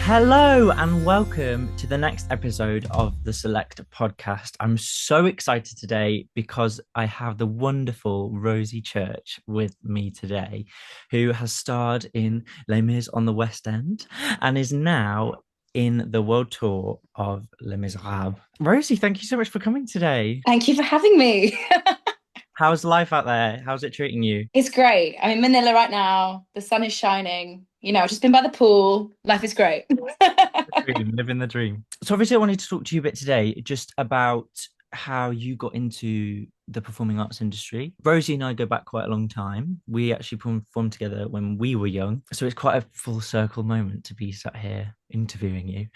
Hello and welcome to the next episode of the Select podcast. I'm so excited today because I have the wonderful Rosy Church with me today, who has starred in Les Mis on the West End and is now in the world tour of Les Misérables. Rosie, thank you so much for coming today. Thank you for having me. How's life out there? How's it treating you? It's great. I'm in Manila right now. The sun is shining. I've just been by the pool. Life is great. Dream, living the dream. So obviously I wanted to talk to you a bit today just about how you got into the performing arts industry. Rosie and I go back quite a long time. We actually performed together when we were young. So it's quite a full circle moment to be sat here interviewing you.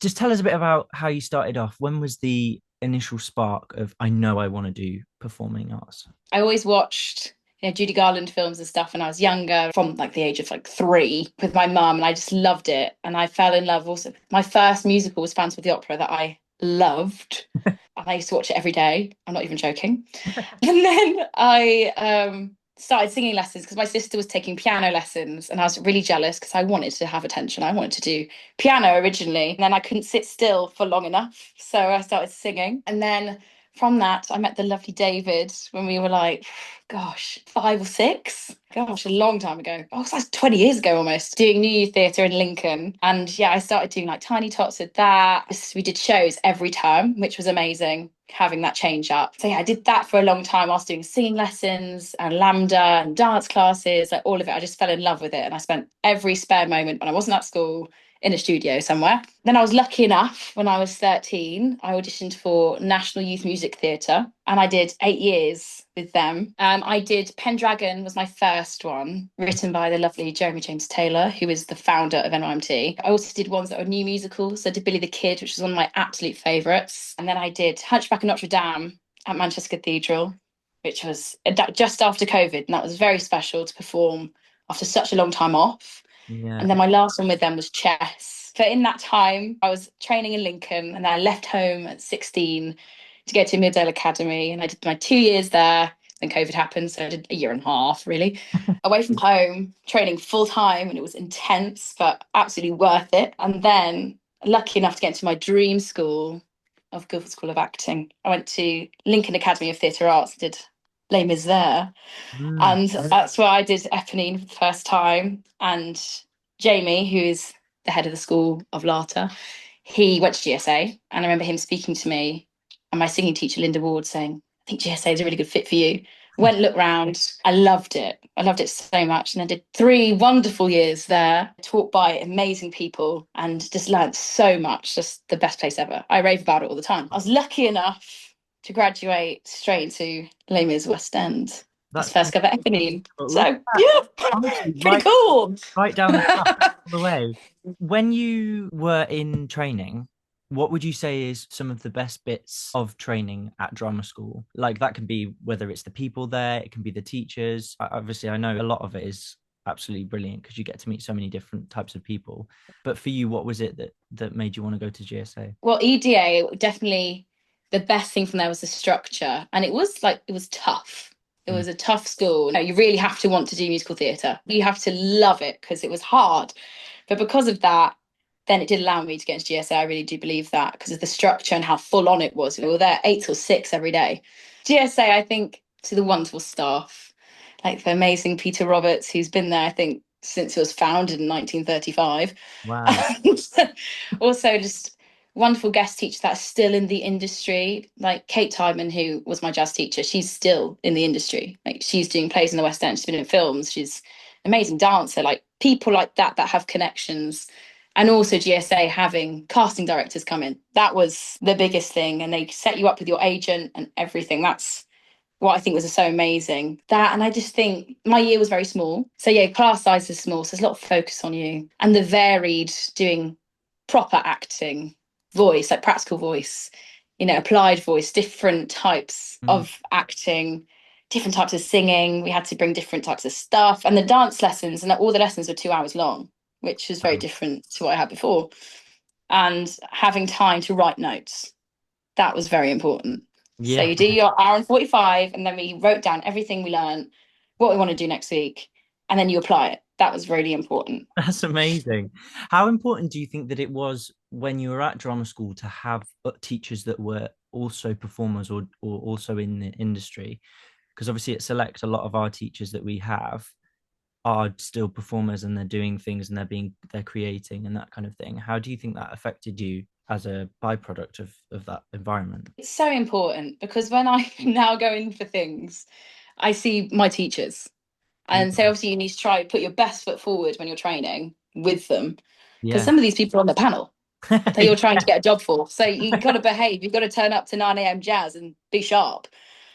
Just tell us a bit about how you started off. When was the initial spark of, I know I want to do performing arts? I always watched Judy Garland films and stuff when I was younger, from like the age of like 3 with my mum, and I just loved it. And I fell in love also. My first musical was Phantom of the Opera that I loved. And I used to watch it every day. I'm not even joking. And then I started singing lessons because my sister was taking piano lessons, and I was really jealous because I wanted to have attention. I wanted to do piano originally, and then I couldn't sit still for long enough. So I started singing. And then from that, I met the lovely David when we were like, gosh, 5 or 6. Gosh, a long time ago. Oh, so that's 20 years ago almost, doing New Year Theatre in Lincoln. And yeah, I started doing like tiny tots with that. We did shows every term, which was amazing, having that change up. So yeah, I did that for a long time. I was doing singing lessons and lambda and dance classes, like all of it. I just fell in love with it. And I spent every spare moment when I wasn't at school in a studio somewhere. Then I was lucky enough when I was 13, I auditioned for National Youth Music Theatre, and I did 8 years with them. I did Pendragon was my first one, written by the lovely Jeremy James Taylor, who is the founder of NYMT. I also did ones that were new musicals. So I did Billy the Kid, which was one of my absolute favourites. And then I did Hunchback of Notre Dame at Manchester Cathedral, which was just after COVID. And that was very special to perform after such a long time off. Yeah. And then my last one with them was chess. So in that time, I was training in Lincoln, and then I left home at 16 to go to Middle Academy. And I did my 2 years there. Then COVID happened. So I did a year and a half, really, away from home, training full time. And it was intense, but absolutely worth it. And then lucky enough to get into my dream school of Guildford School of Acting. I went to Lincoln Academy of Theatre Arts, did Les Mis there. Mm. And that's where I did Eponine for the first time. And Jamie, who is the head of the School of Larter, he went to GSA. And I remember him speaking to me and my singing teacher, Linda Ward, saying, I think GSA is a really good fit for you. Went, looked round. I loved it. I loved it so much. And I did 3 wonderful years there, taught by amazing people, and just learned so much. Just the best place ever. I rave about it all the time. I was lucky enough to graduate straight into Les Mis West End as That's first cover Eponine. look at So that. yeah, Honestly, pretty cool. right down the way. When you were in training, what would you say is some of the best bits of training at drama school? Like that can be whether it's the people there, it can be the teachers. Obviously, I know a lot of it is absolutely brilliant because you get to meet so many different types of people. But for you, what was it that made you want to go to GSA? Well, EDA, definitely the best thing from there was the structure. And it was tough. It Mm. was a tough school. You really have to want to do musical theatre. You have to love it because it was hard. But because of that, then it did allow me to get into GSA. I really do believe that because of the structure and how full on it was. We were there 8 till 6 every day. GSA, I think, to the wonderful staff, like the amazing Peter Roberts, who's been there, I think, since it was founded in 1935. Wow. Also, just wonderful guest teachers that are still in the industry, like Kate Tyman, who was my jazz teacher. She's still in the industry. Like she's doing plays in the West End. She's been in films. She's an amazing dancer. Like people like that have connections. And also GSA having casting directors come in. That was the biggest thing. And they set you up with your agent and everything. That's what I think was so amazing. That, and I just think my year was very small. So yeah, class size is small. So there's a lot of focus on you. And the varied doing proper acting, voice, like practical voice, applied voice, different types Mm. of acting, different types of singing. We had to bring different types of stuff. And the dance lessons, and all the lessons were 2 hours long, which is very Wow. different to what I had before. And having time to write notes, that was very important. So Yeah. you do your hour and 45, and then we wrote down everything we learned, what we want to do next week, and then you apply it. that was really important. That's amazing. How important do you think that it was when you were at drama school to have teachers that were also performers or also in the industry? Because obviously at Select, a lot of our teachers that we have are still performers and they're doing things and they're creating and that kind of thing. How do you think that affected you as a byproduct of that environment? It's so important because when I now go in for things, I see my teachers. And so Yeah. obviously you need to try put your best foot forward when you're training with them. Because Yeah. some of these people are on the panel that you're trying Yeah. to get a job for. So you got to behave. You've got to turn up to 9 a.m. jazz and be sharp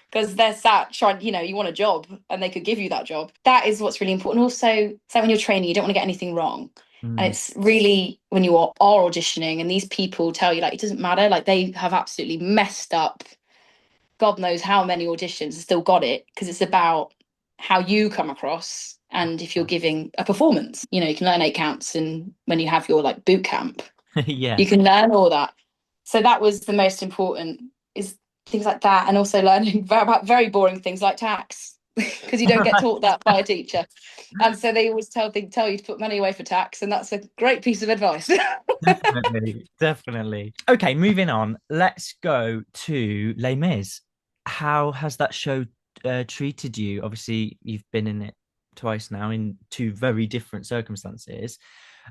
because they're sat trying, you want a job and they could give you that job. That is what's really important. Also, so when you're training, you don't want to get anything wrong. And Mm. it's really when you are auditioning and these people tell you like it doesn't matter, like they have absolutely messed up God knows how many auditions and still got it because it's about how you come across and if you're giving a performance. You can learn eight counts and when you have your like boot camp, Yeah. you can learn all that. So that was the most important is things like that and also learning about very boring things like tax because you don't get taught that by a teacher. And so they always tell you to put money away for tax and that's a great piece of advice. Definitely, definitely. Okay, moving on. Let's go to Les Mis. How has that show treated you? Obviously, you've been in it twice now in two very different circumstances.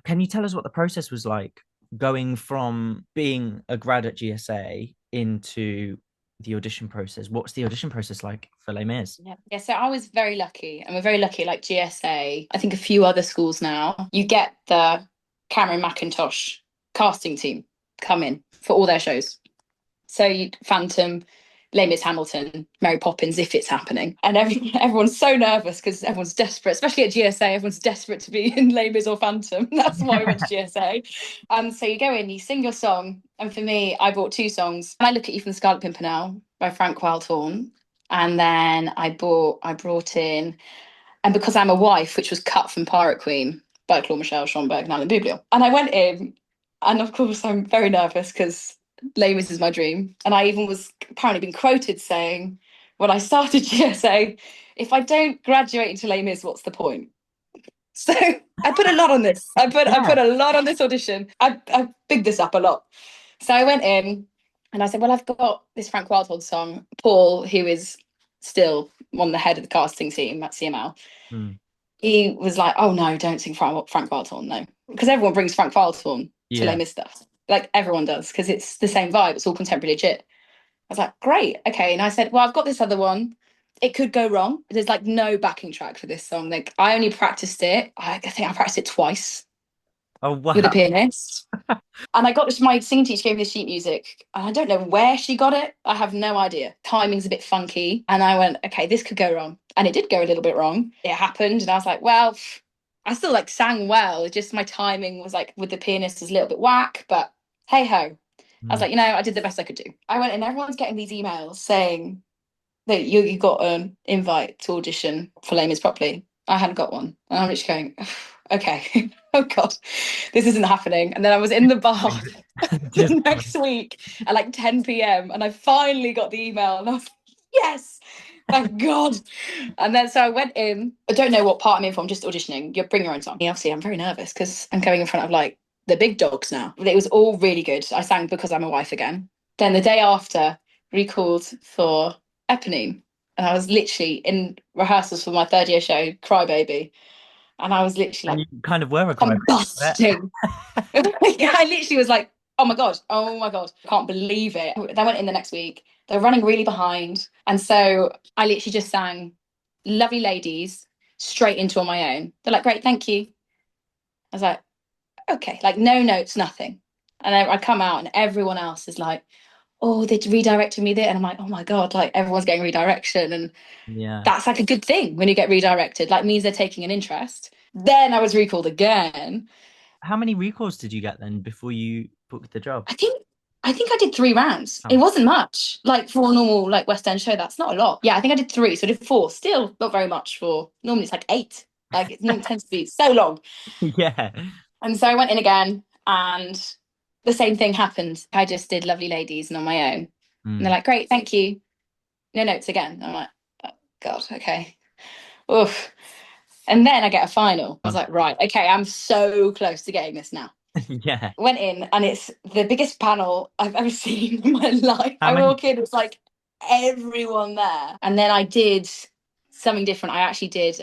Can you tell us what the process was like going from being a grad at GSA into the audition process? What's the audition process like for Les Mis? Yeah, so I was very lucky, and we're very lucky. Like GSA, I think a few other schools now, you get the Cameron McIntosh casting team come in for all their shows. So you Phantom, Les Mis Hamilton, Mary Poppins, if it's happening, and everyone's so nervous because everyone's desperate, especially at GSA. Everyone's desperate to be in Les Mis or Phantom. That's why we went to GSA. And so you go in, you sing your song, and for me, I brought two songs. I Look at You from the Scarlet Pimpernel by Frank Wildhorn, and then I brought in And Because I'm a Wife, which was cut from Pirate Queen by Claude Michel, Schomburg, and Alan Boublil. And I went in, and of course I'm very nervous because Les Mis is my dream. And I even was apparently been quoted saying, when I started GSA, if I don't graduate into Les Mis, what's the point? So I put a lot on this. I Yeah. put a lot on this audition. I bigged this up a lot. So I went in and I said, well, I've got this Frank Wildhorn song. Paul, who is still on the head of the casting team at CML, Mm. he was like, oh no, don't sing Frank Wildhorn, no. Because everyone brings Frank Wildhorn to Les Yeah. Mis stuff. Like everyone does, because it's the same vibe. It's all contemporary legit. I was like, great, okay. And I said, well, I've got this other one. It could go wrong. There's like no backing track for this song. Like I only practiced it. I think I practiced it twice Oh, with a wow. pianist. And I got this, my singing teacher gave me the sheet music. And I don't know where she got it. I have no idea. Timing's a bit funky. And I went, okay, this could go wrong. And it did go a little bit wrong. It happened. And I was like, well, I still like sang well. It just my timing was like with the pianist was a little bit whack, but hey ho. I was Mm. like, I did the best I could do. I went and everyone's getting these emails saying that you got an invite to audition for Les Mis properly. I hadn't got one. And I'm just going, okay, oh God, this isn't happening. And then I was in the bar Just the next week at like 10 p.m. and I finally got the email and I was like, yes, thank God. And then so I went in. I don't know what part I'm in for. I'm just auditioning. You bring your own song. Obviously, I'm very nervous because I'm going in front of like the big dogs now. But it was all really good. I sang Because I'm a Wife again. Then the day after, recalled for Eponine. And I was literally in rehearsals for my third year show, Crybaby. And I was literally and like you kind of were a crybaby. combusting. Yeah, I literally was like, oh my God, I can't believe it. They went in the next week. They were running really behind. And so I literally just sang Lovely Ladies straight into On My Own. They're like, great, thank you. I was like, okay, like no notes, nothing. And I come out and everyone else is like, oh, they redirected me there. And I'm like, oh my God, like everyone's getting redirection. And Yeah. that's like a good thing when you get redirected, like means they're taking an interest. Then I was recalled again. How many recalls did you get then before you booked the job? I think I think I did 3 rounds. It Oh, wasn't much. Like for a normal like West End show, that's not a lot. Yeah, I think I did three. So I did four. Still not very much for normally it's like eight. Like it normally tends to be so long. yeah. And so I went in again and the same thing happened. I just did Lovely Ladies and On My Own. And they're Mm. like, great, thank you. No notes again. I'm like, oh, God, okay. Oof. And then I get a final. I was like, right, okay, I'm so close to getting this now. Yeah. Went in and it's the biggest panel I've ever seen in my life. How I many? walk in, it's like everyone there. And then I did something different. I actually did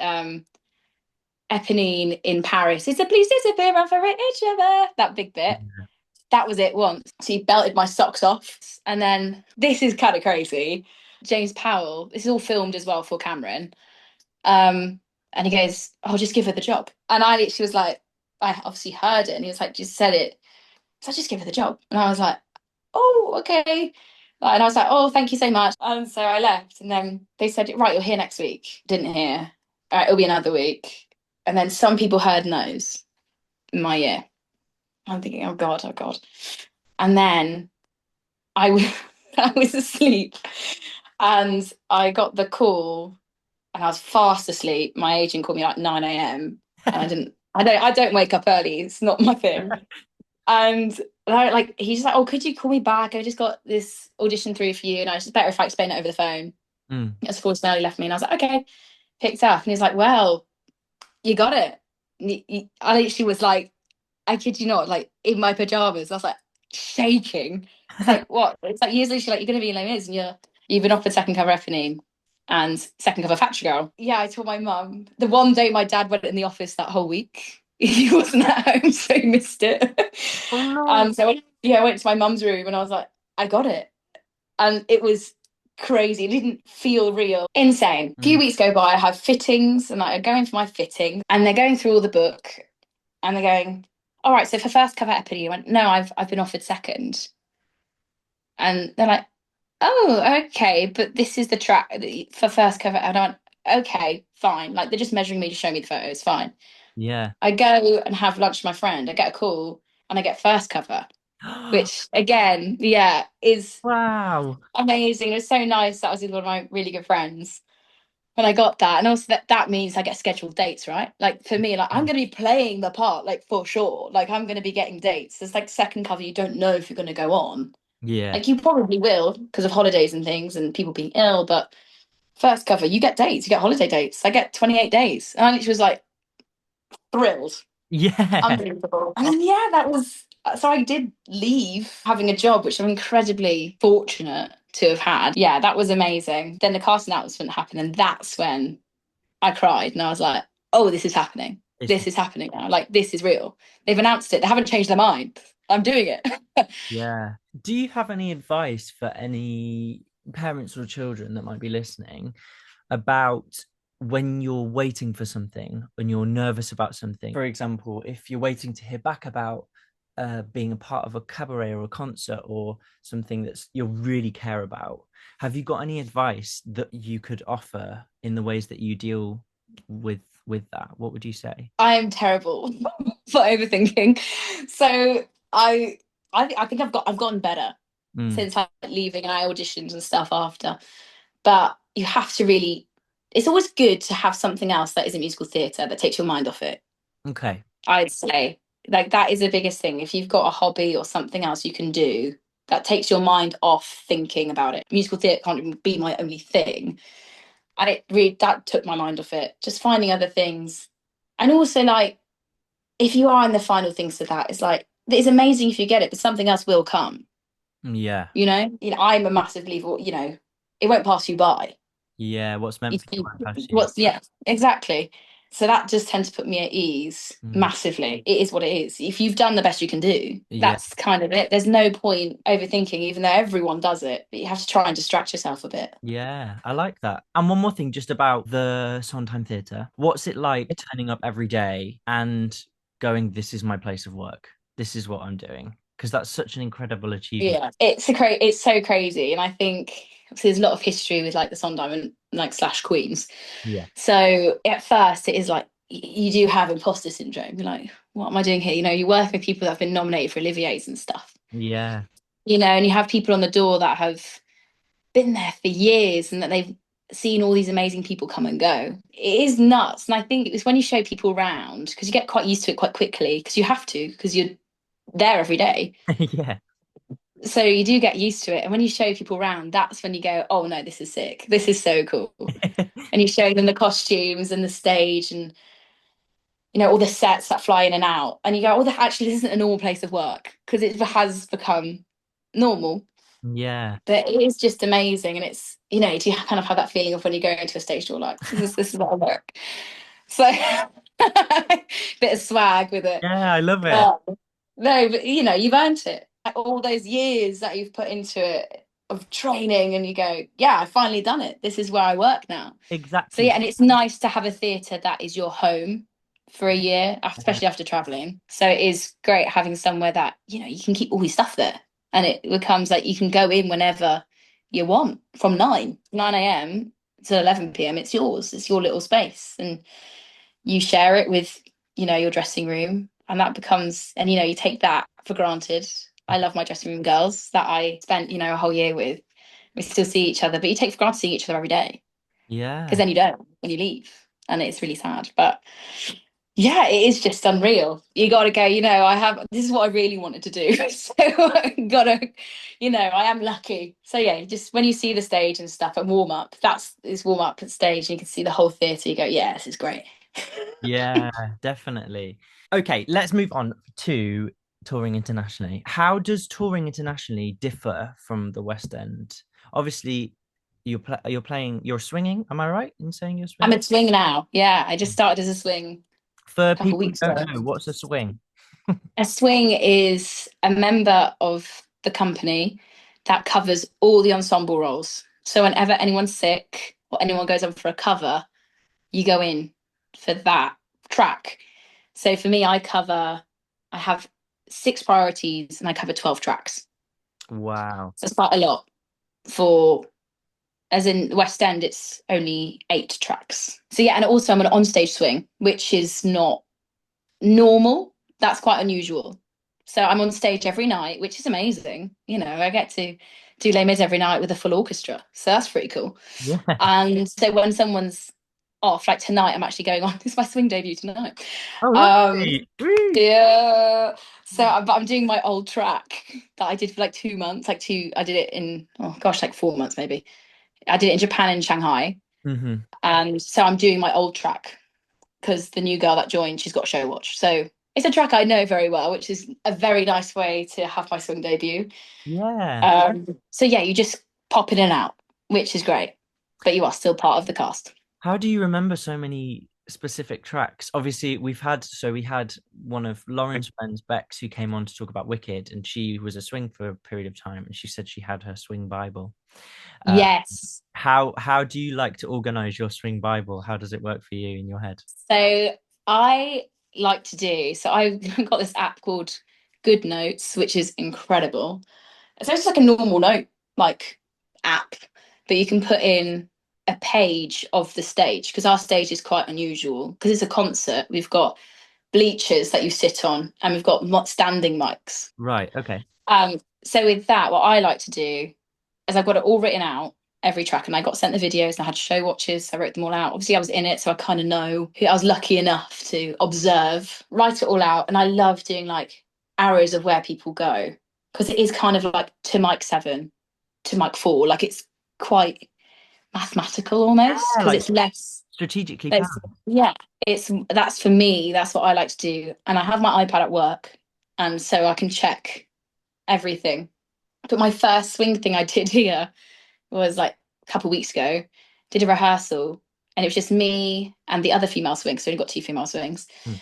Eponine in Paris. It's a please disappear and for each other. That big bit. That was it once. So he belted my socks off. And then this is kind of crazy. James Powell, this is all filmed as well for Cameron. And he goes, "Oh, just give her the job." And I literally was like, I obviously heard it, and he was like, "Just said it." So I just give her the job. And I was like, "Oh, okay." And I was like, "Oh, thank you so much." And so I left. And then they said, "Right, you're here next week." Didn't hear. All right, it'll be another week. And then some people heard no's in my year. I'm thinking, oh God, oh God. And then I was asleep and I got the call and I was fast asleep. My agent called me like 9 a.m. and I don't wake up early. It's not my thing. And he's just like, "Oh, could you call me back? I just got this audition through for you." And I was just better if I explain it over the phone. Mm. That's a voicemail he left me. And I was like, okay, picked up. And he's like, "Well, you got it." I literally was like, I kid you not, like in my pajamas. I was like shaking. It's like, what? It's like years later, like, "You're going to be in Les Mis and you've been offered second cover Eponine and second cover Factory Girl." Yeah, I told my mum. The one day my dad went in the office that whole week, he wasn't at home, so he missed it. Oh no. I went to my mum's room and I was like, I got it. And it was crazy. It didn't feel real. Insane. A few Mm. weeks go by, I have fittings and I go in for my fitting and they're going through all the book and they're going, "All right, so for first cover Eponine," I went, "No, I've been offered second." And they're like, "Oh, okay, but this is the track for first cover." And I went, "Okay, fine." Like they're just measuring me to show me the photos, fine. Yeah. I go and have lunch with my friend. I get a call and I get first cover, which again, yeah, is Wow. amazing. It was so nice. That was with one of my really good friends when I got that. And also that means I get scheduled dates, right? Like for me, like I'm going to be playing the part, like for sure. Like I'm going to be getting dates. There's like second cover, you don't know if you're going to go on. Yeah. Like you probably will because of holidays and things and people being ill, but first cover, you get dates, you get holiday dates. I get 28 days. And I literally was like thrilled. Yeah. Unbelievable. And then, yeah, that was so I did leave having a job, which I'm incredibly fortunate to have had. Yeah, that was amazing. Then the casting announcement happened, and that's when I cried and I was like, "Oh, this is happening. It's, This is happening now. Like, this is real. They've announced it. They haven't changed their mind. I'm doing it." yeah. Do you have any advice for any parents or children that might be listening about when you're waiting for something, when you're nervous about something? For example, if you're waiting to hear back about being a part of a cabaret or a concert or something that's you really care about, have you got any advice that you could offer in the ways that you deal with that? What would you say? I am terrible for overthinking. So I think I've gotten better Mm, since like leaving and I auditioned and stuff after. But you have to really, it's always good to have something else that isn't musical theatre that takes your mind off it. okay. I'd say like that is the biggest thing. If you've got a hobby or something else you can do that takes your mind off thinking about it. Musical theatre can't even be my only thing. And it really that took my mind off it. Just finding other things. And also like if you are in the final things of that, it's like it's amazing if you get it, but something else will come. Yeah. I'm a massive believer, it won't pass you by. Yeah, what's meant for you won't pass you. What's yeah, exactly. So that just tends to put me at ease Mm, massively. It is what it is. If you've done the best you can do, yeah. that's kind of it. There's no point overthinking, even though everyone does it. But you have to try and distract yourself a bit. Yeah, I like that. And one more thing, just about the Sondheim Theatre. What's it like turning up every day and going, "This is my place of work. This is what I'm doing"? Because that's such an incredible achievement. Yeah, it's so crazy, and I think there's a lot of history with like the Sondheim and like slash Queens. Yeah. So at first, it is like you do have imposter syndrome. You're like, what am I doing here? You work with people that have been nominated for Olivier's and stuff. Yeah. And you have people on the door that have been there for years and that they've seen all these amazing people come and go. It is nuts, and I think it's when you show people around because you get quite used to it quite quickly because you have to because you're there every day. Yeah. So you do get used to it. And when you show people around, that's when you go, "Oh no, this is sick. This is so cool." And you show them the costumes and the stage. And all the sets that fly in and out, and you go, oh, that actually this isn't a normal place of work, because it has become normal. Yeah, But it is just amazing, and it's, do you kind of have that feeling of when you go into a stage door, like, this is what I work. So bit of swag with it. yeah, I love it. But no, but you've earned it. Like, all those years that you've put into it of training, and you go, yeah, I've finally done it. This is where I work now. So Exactly. yeah, and it's nice to have a theatre that is your home for a year, especially after traveling. So it is great having somewhere that, you can keep all your stuff there. And it becomes like you can go in whenever you want from 9 a.m. to 11 p.m. It's yours. It's your little space. And you share it with, your dressing room. And that becomes, and you take that for granted. I love my dressing room girls that I spent, a whole year with. We still see each other, but you take for granted seeing each other every day, because Yeah, then you don't when you leave, and it's really sad. But yeah, it is just unreal. You got to go, this is what I really wanted to do. So gotta, I am lucky. So yeah, just when you see the stage and stuff and warm up, is warm up at stage, and you can see the whole theatre, you go, yeah, this is great. yeah, definitely. Okay, let's move on to touring internationally. How does touring internationally differ from the West End? Obviously, you're swinging. Am I right in saying you're I'm swinging? a swing now. Yeah, I just started as a swing For a couple of people who weeks don't ago. know, what's a swing? A swing is a member of the company that covers all the ensemble roles. So whenever anyone's sick or anyone goes up for a cover, you go in for that track. So for me, I have 6 priorities and I cover 12 tracks. Wow. So it's quite a lot for, as in West End, it's only 8 tracks. So yeah, and also I'm an onstage swing, which is not normal. That's quite unusual. So I'm on stage every night, which is amazing. I get to do Les Mis every night with a full orchestra. So that's pretty cool. Yeah. And so when someone's off, like tonight, I'm actually going on. This is my swing debut tonight. Oh, Um, right. Woo. yeah. So I'm doing my old track that I did for like 2 months. I did it in, oh gosh, like 4 months maybe. I did it in Japan and Shanghai. Hmm. And so I'm doing my old track because the new girl that joined, she's got show watch. So it's a track I know very well, which is a very nice way to have my swing debut. Yeah. So yeah, you just pop in and out, which is great, but you are still part of the cast. How do you remember so many specific tracks? Obviously, we had one of Lauren's friends, Bex, who came on to talk about Wicked, and she was a swing for a period of time, and she said she had her swing Bible. Uh, Yes. how do you like to organize your swing Bible? How does it work for you in your head? So I like to do, so I've got this app called Good Notes, which is incredible. So it's like a normal note like app, but you can put in a page of the stage, because our stage is quite unusual because it's a concert. We've got bleachers that you sit on, and we've got standing mics. Right. Okay. So with that, what I like to do is I've got it all written out, every track, and I got sent the videos and I had show watches. So I wrote them all out. Obviously, I was in it, so I kind of know who I was lucky enough to observe, write it all out. And I love doing like arrows of where people go, because it is kind of like to mic 7 to mic 4. Like it's quite mathematical almost, Yeah, because like it's less. strategically It's, planned. yeah, that's for me. That's what I like to do. And I have my iPad at work, and so I can check everything. But my first swing thing I did here was like a couple of weeks ago. Did a rehearsal, and it was just me and the other female swings. So we only got 2 female swings. Hmm.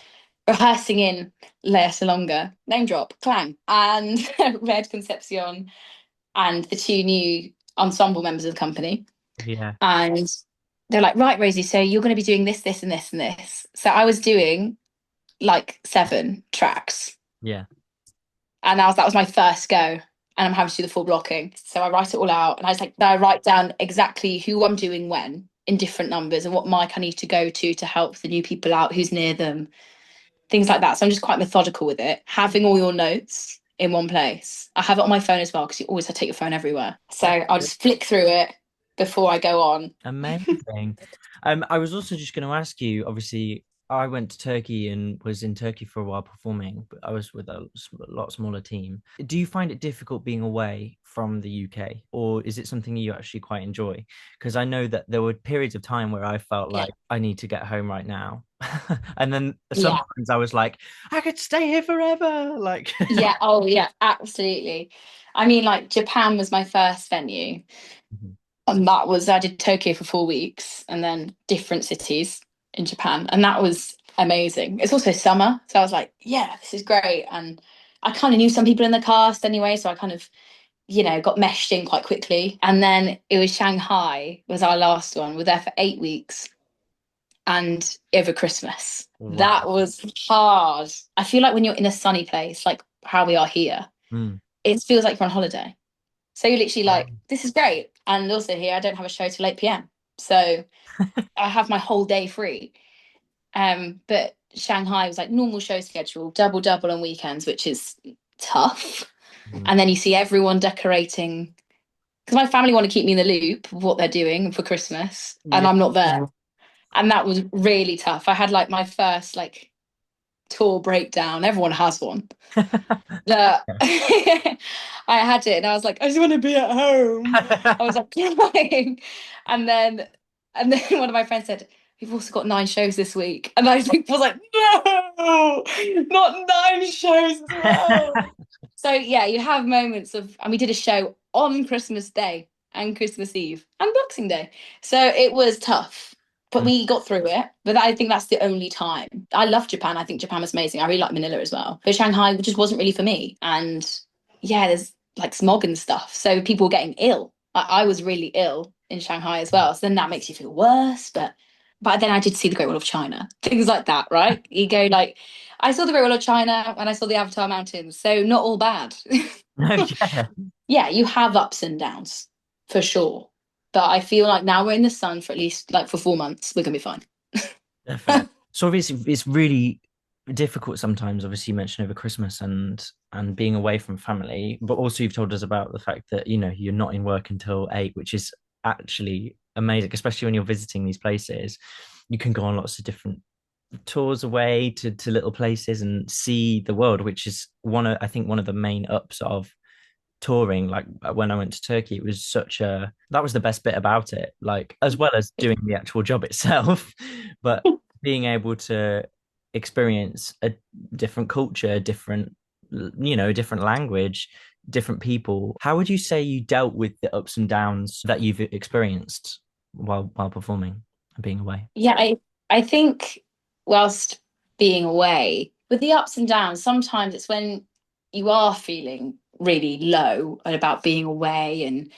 Rehearsing in Lea Salonga, name drop, clang, and Red Concepcion, and the 2 new ensemble members of the company. Yeah. And they're like, right, Rosie, so you're going to be doing this, this, and this, and this. So I was doing like 7 tracks, Yeah. and that was my first go. And I'm having to do the full blocking. So I write it all out, and I write down exactly who I'm doing when in different numbers, and what mic I need to go to help the new people out who's near them, things like that. So I'm just quite methodical with it. Having all your notes in one place. I have it on my phone as well, because you always have to take your phone everywhere. So I'll just flick through it before I go on. Amazing. I was also just going to ask you, obviously, I went to Turkey and was in Turkey for a while performing, but I was with a lot smaller team. Do you find it difficult being away from the UK, or is it something you actually quite enjoy? Because I know that there were periods of time where I felt Yeah. like I need to get home right now. And then Yeah. sometimes I was like, I could stay here forever. Like, Yeah. Oh, yeah, absolutely. I mean, like Japan was my first venue. And that was, I did Tokyo for 4 weeks and then different cities in Japan. And that was amazing. It's also summer. So I was like, yeah, this is great. And I kind of knew some people in the cast anyway. So I kind of, got meshed in quite quickly. And then it was Shanghai was our last one. We're there for 8 weeks and over Christmas. wow. That was hard. I feel like when you're in a sunny place, like how we are here, Mm. it feels like you're on holiday. So you're literally like, this is great. And also here, I don't have a show till 8 p.m. So I have my whole day free. But Shanghai was like normal show schedule, double double on weekends, which is tough. Mm. And then you see everyone decorating because my family want to keep me in the loop of what they're doing for Christmas, and Yeah. I'm not there. And that was really tough. I had like my first like tour breakdown. Everyone has one. That I had it and I was like, I just want to be at home. I was like crying. And then one of my friends said, we've also got 9 shows this week. And I was like, no, not 9 shows as well. So yeah, you have moments of, and we did a show on Christmas Day and Christmas Eve and Boxing Day. So it was tough. But we got through it. But I think that's the only time. I love Japan. I think Japan was amazing. I really like Manila as well. But Shanghai just wasn't really for me. And yeah, there's like smog and stuff. So people were getting ill. I was really ill in Shanghai as well. So then that makes you feel worse. But then I did see the Great Wall of China. Things like that, right? You go like, I saw the Great Wall of China and I saw the Avatar Mountains. So not all bad. No, yeah, Yeah, you have ups and downs for sure. But I feel like now we're in the sun for at least like for 4 months, we're gonna be fine. definitely. So obviously, it's really difficult sometimes. Obviously, you mentioned over Christmas and being away from family, but also you've told us about the fact that you're not in work until 8, which is actually amazing, especially when you're visiting these places. You can go on lots of different tours away to little places and see the world, which is I think one of the main ups of touring. Like when I went to Turkey, it was that was the best bit about it, like as well as doing the actual job itself. But being able to experience a different culture, different language, different people. How would you say you dealt with the ups and downs that you've experienced while performing and being away? Yeah, I think whilst being away, with the ups and downs, sometimes it's when you are feeling really low and about being away and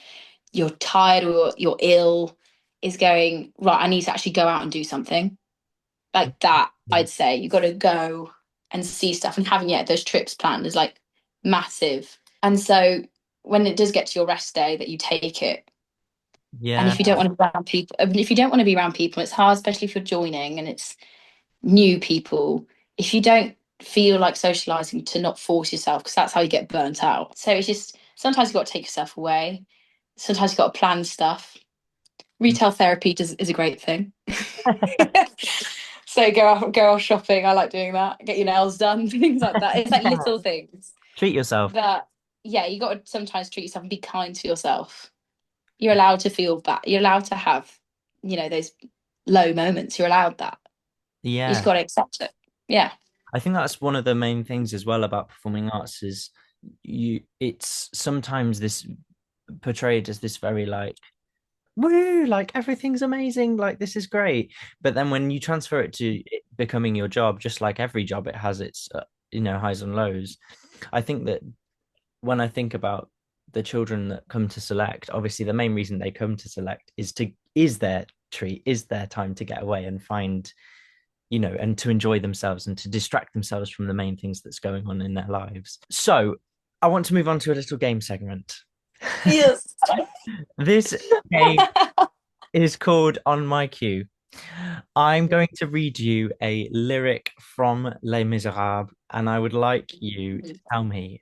you're tired or you're ill, is going, right, I need to actually go out and do something. Like that, I'd say you got to go and see stuff, and having those trips planned is like massive. And so when it does get to your rest day, that you take it. And Yeah, if you don't want to be around people, if you don't want to be around people, it's hard, especially if you're joining and it's new people. If you don't feel like socializing, to not force yourself, because that's how you get burnt out. So it's just sometimes you've got to take yourself away. Sometimes you've got to plan stuff. Retail therapy is a great thing. So go off shopping. I like doing that. Get your nails done, things like that. It's like little things treat yourself. that, yeah, you got to sometimes treat yourself and be kind to yourself. You're allowed to feel bad. You're allowed to have, those low moments. You're allowed that. You just Yeah, got to accept it. Yeah. I think that's one of the main things as well about performing arts is it's sometimes this portrayed as this very like woo, like everything's amazing, like this is great. But then when you transfer it to it becoming your job, just like every job, it has its highs and lows. I think that when I think about the children that come to select, obviously the main reason they come to select is their treat, is their time to get away and find and to enjoy themselves and to distract themselves from the main things that's going on in their lives. So I want to move on to a little game segment. Yes. This game is called On My Cue. I'm going to read you a lyric from Les Misérables, and I would like you to tell me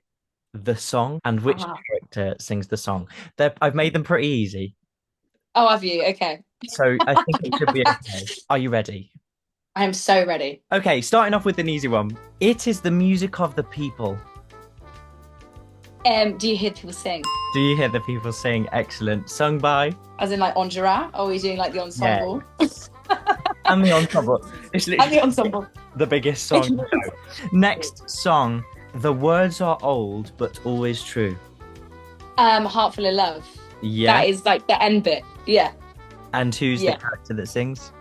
the song and which Uh-huh. character sings the song. I've made them pretty easy, Oh, have you? Okay. so I think it should be okay. Are you ready? I am so ready. Okay, starting off with an easy one. It is the music of the people. Do you hear people sing? Do you hear the people sing? Excellent. Sung by? As in like Enjolras? Or are we doing like the Yeah. ensemble? And the ensemble. It's And literally the ensemble. the biggest song. Next song. The words are old, but always true. Heart Full of Love. Yeah. That is like the end bit. Yeah. And who's the Yeah. character that sings?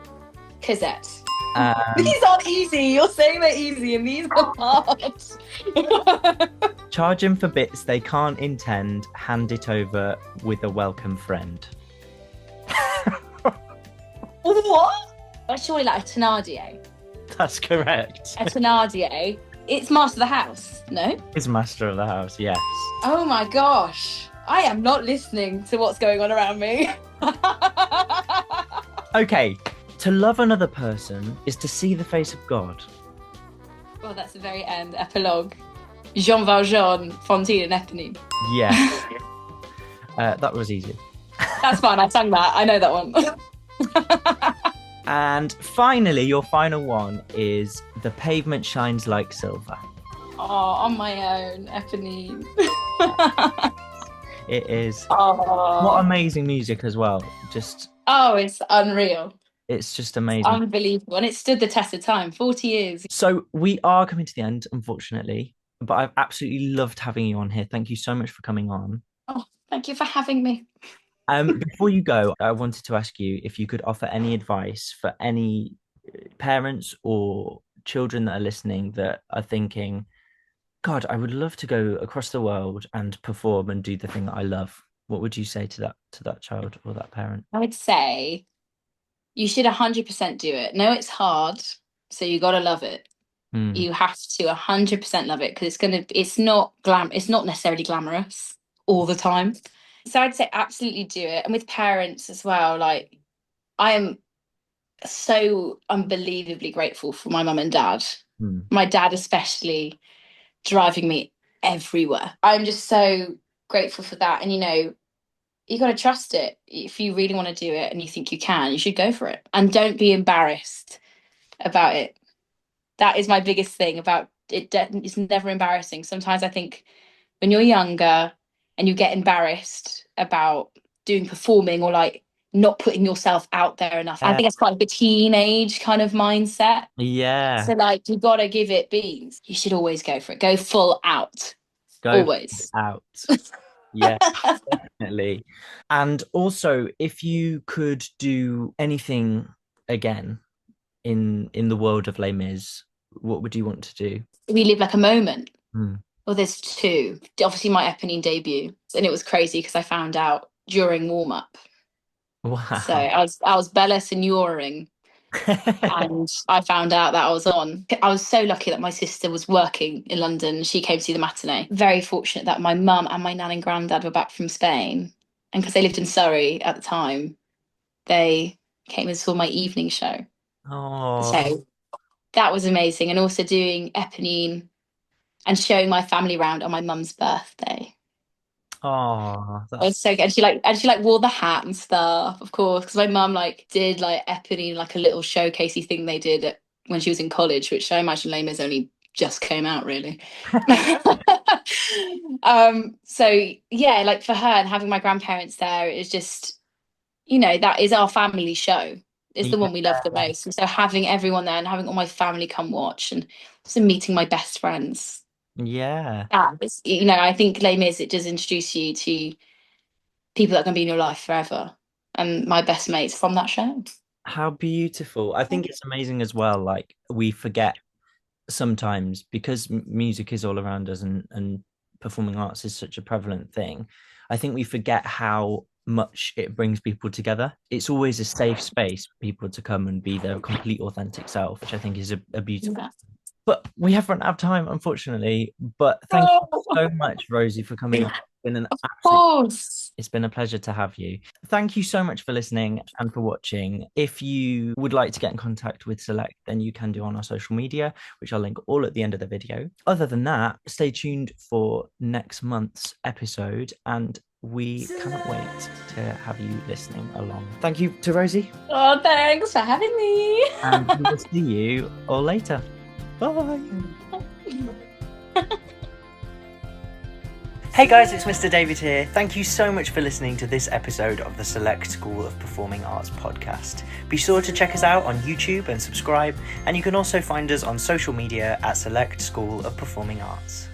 Cosette. Um, These aren't easy. You're saying they're easy and these are hard. Charging for bits they can't intend, hand it over with a welcome friend. What? That's surely like a Thénardier. That's correct. A Thénardier. It's Master of the House, no? He's master of the house, yes. Oh my gosh. I am not listening to what's going on around me. Okay, to love another person is to see the face of God. Well, that's the very end epilogue. Jean Valjean, Fantine and Eponine. Yeah. That was easy. That's fine, I sang that. I know that one. And finally, your final one is The Pavement Shines Like Silver. Oh, on my own, Eponine. It is. Oh. What amazing music as well. Just, Oh, it's unreal. it's just amazing. Unbelievable. And it stood the test of time, 40 years. So we are coming to the end, unfortunately, but I've absolutely loved having you on here. Thank you so much for coming on. Oh, thank you for having me. Before you go, I wanted to ask you if you could offer any advice for any parents or children that are listening that are thinking, God, I would love to go across the world and perform and do the thing that I love. What would you say to that child or that parent? I would say you should 100% do it. No, it's hard, so you got to love it. Mm. You have to 100% love it because it's not necessarily glamorous all the time. So I'd say absolutely do it. And with parents as well, like I am so unbelievably grateful for my mum and dad. Mm. My dad especially driving me everywhere. I'm just so grateful for that. And you got to trust it. If you really want to do it and you think you can, you should go for it. And don't be embarrassed about it. That is my biggest thing about it. It's never embarrassing. Sometimes I think when you're younger and you get embarrassed about performing or like not putting yourself out there enough. I think it's quite like a teenage kind of mindset. Yeah. So like you gotta give it beans. You should always go for it. Go full out. Go always out. Yeah, definitely. And also, if you could do anything again in the world of Les Mis, what would you want to do? Relive like a moment. Hmm. Well, there's two. Obviously, my Eponine debut, and it was crazy because I found out during warm up. Wow. So I was Bella Signoring, and I found out that I was on. I was so lucky that my sister was working in London. She came to see the matinee. Very fortunate that my mum and my nan and granddad were back from Spain, and because they lived in Surrey at the time, they came and saw my evening show. Oh. So that was amazing, and also doing Eponine and showing my family around on my mum's birthday. Oh, It was so good. And she wore the hat and stuff, of course, because my mum did Eponine, like a little showcasey thing they did when she was in college, which I imagine Les Mis only just came out really. So yeah, like for her and having my grandparents there, it was just, that is our family show. It's the one we love the most. And so having everyone there and having all my family come watch and also meeting my best friends. Yeah. I think Les Mis, it does introduce you to people that are going to be in your life forever. And my best mates from that show. How beautiful. I think it's amazing as well. Like we forget sometimes because music is all around us and performing arts is such a prevalent thing. I think we forget how much it brings people together. It's always a safe space for people to come and be their complete authentic self, which I think is a beautiful. Yeah. But we have run out of time, unfortunately. But thank you so much, Rosie, for coming on. It's been a pleasure to have you. Thank you so much for listening and for watching. If you would like to get in contact with Select, then you can do on our social media, which I'll link all at the end of the video. Other than that, stay tuned for next month's episode. And we cannot wait to have you listening along. Thank you to Rosie. Oh, thanks for having me. And we will see you all later. Bye. Hey guys, it's Mr. David here. Thank you so much for listening to this episode of the Select School of Performing Arts podcast. Be sure to check us out on YouTube and subscribe, and you can also find us on social media at Select School of Performing Arts.